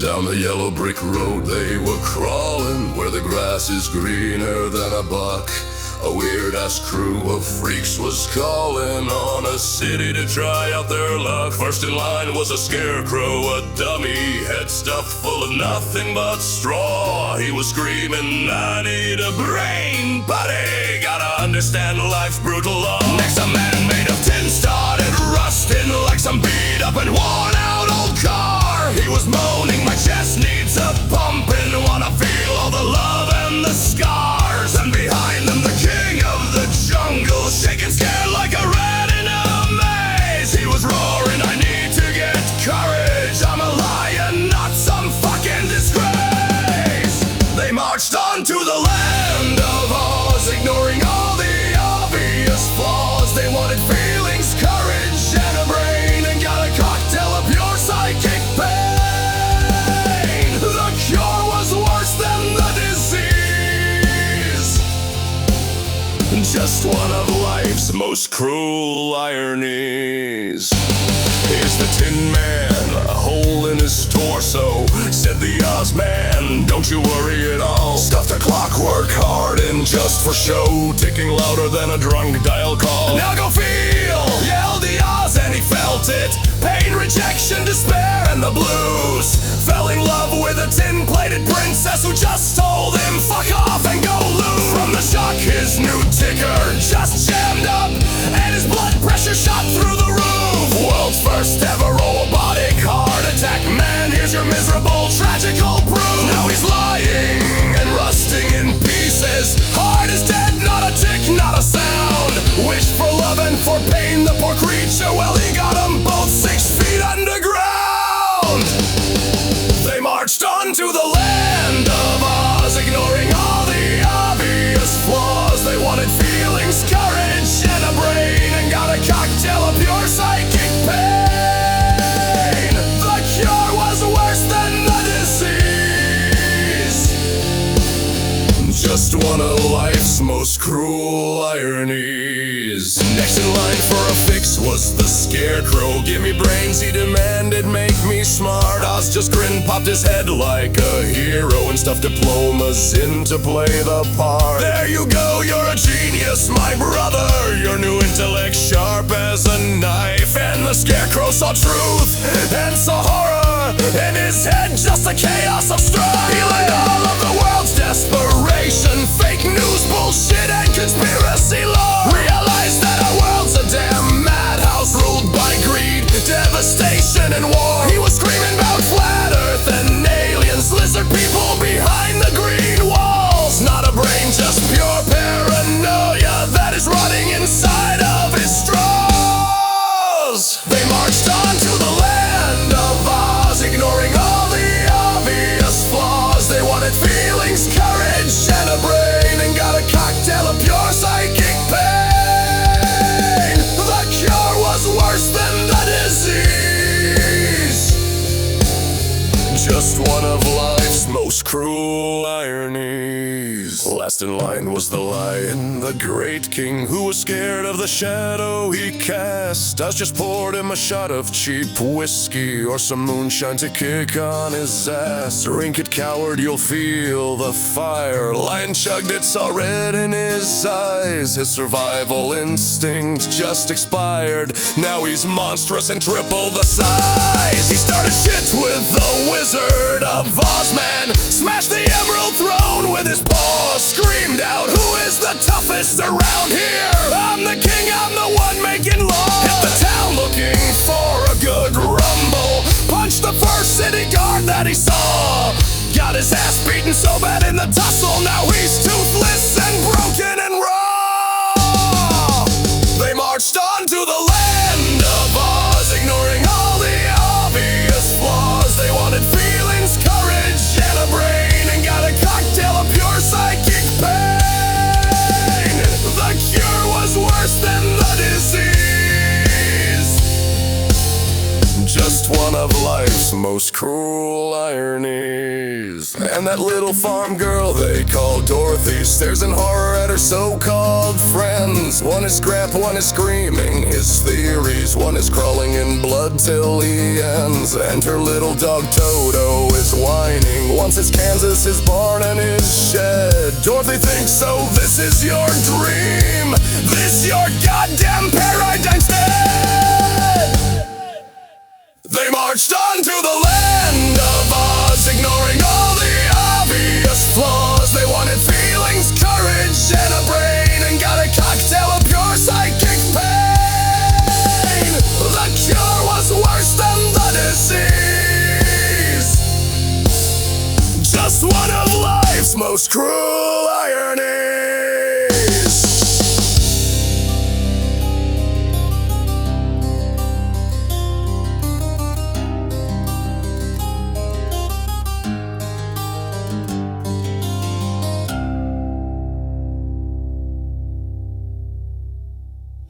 Down the yellow brick road they were crawling, where the grass is greener than a buck. A weird-ass crew of freaks was calling on a city to try out their luck. First in line was a scarecrow, a dummy, head stuffed full of nothing but straw. He was screaming, I need a brain, buddy, gotta understand life's brutal law. Next a man made of tin started rusting like some beat up and worn out old car. He was moaning, my chest needs a pumping, wanna feel all the love and the scars. And behind them the king of the jungle, shaking scared like a rat in a maze. He was roaring, I need to get courage, I'm a lion, not some fucking disgrace. They marched on to the land of Oz, ignoring all the obvious flaws. They wanted feelings, courage, and a brain, and got a cocktail of pure psychic pain. The cure was worse than the disease, just one of life's most cruel ironies. Here's the Tin Man, a hole in his torso. Said the Oz man, don't you worry at all. Stuffed a clockwork hard in just for show, ticking louder than a drunk dial call. Now go feel, yelled the Oz, and he felt it. Pain, rejection, despair, and the blues. Fell in love with a tin-plated princess who just told him, fuck off and go loose. From the shock, his new ticker just jammed up, and his blood pressure shot through the roof. World's first ever robotic heart attack. Man, here's your miserable, tragical proof. Now he's lying and rusting in pieces. Heart is dead, not a tick, not a sound. Wish for love and for pain, the poor creature, well, he got them both 6 feet underground. They marched on to the land of Oz, ignoring all the obvious flaws. They wanted feelings, courage, and a brain, and got a cocktail of pure psychic pain. The cure was worse than the disease, just one of life's most cruel ironies. Next in line for a fix was the Scarecrow. Give me brains, he demanded, make me smart. Oz just grinned, popped his head like a hero, and stuffed diplomas in to play the part. There you go, you're a genius, my brother. Your new intellect sharp as a knife. And the Scarecrow saw truth and saw horror in his head, just a chaos of strife. He learned all of the world's desperation, fake news, bullshit, and conspiracy law. Realized that our world's a damn madhouse, ruled by greed, devastation, and war. He was screaming about flat earth and aliens, lizard people behind the green walls. Not a brain, just pure paranoia that is rotting inside of his straws. They marched on to the land of Oz, ignoring all the obvious flaws. They wanted feelings, courage, and a brain, and got a cocktail of pure psychic pain. The cure was worse than the disease, just one of life's most cruel ironies. Last in line was the lion, the great king, who was scared of the shadow he cast. Oz just poured him a shot of cheap whiskey or some moonshine to kick on his ass. Drink it, coward, you'll feel the fire. Lion chugged it, saw red in his eyes. His survival instinct just expired. Now he's monstrous and triple the size. He started shit with the Wizard of Oz man, smashed the Emerald Throne with his paw, screamed out, who is the toughest around here? I'm the king, I'm the one making law. Hit the town looking for a good rumble, punched the first city guard that he saw. Got his ass beaten so bad in the tussle, now he's toothless and broken and raw. They marched on to the land of Oz, ignoring all the obvious flaws. They wanted feelings, courage, and a brain, and got a cocktail of pure psychic pain. The cure was worse than the disease, just one of life's most cruel ironies. And that little farm girl they call Dorothy stares in horror at her so-called friends. One is scrap, one is screaming his theories, one is crawling in blood till he ends. And her little dog Toto is whining, wants his Kansas, his barn, and his shed. Dorothy thinks, so this is your dream, this your goddamn paradigm dead. They marched on to the land of Oz, ignoring all the obvious flaws. They wanted feelings, courage, and a brain, and got a cocktail of pure psychic pain. The cure was worse than the disease, just one of life's most cruel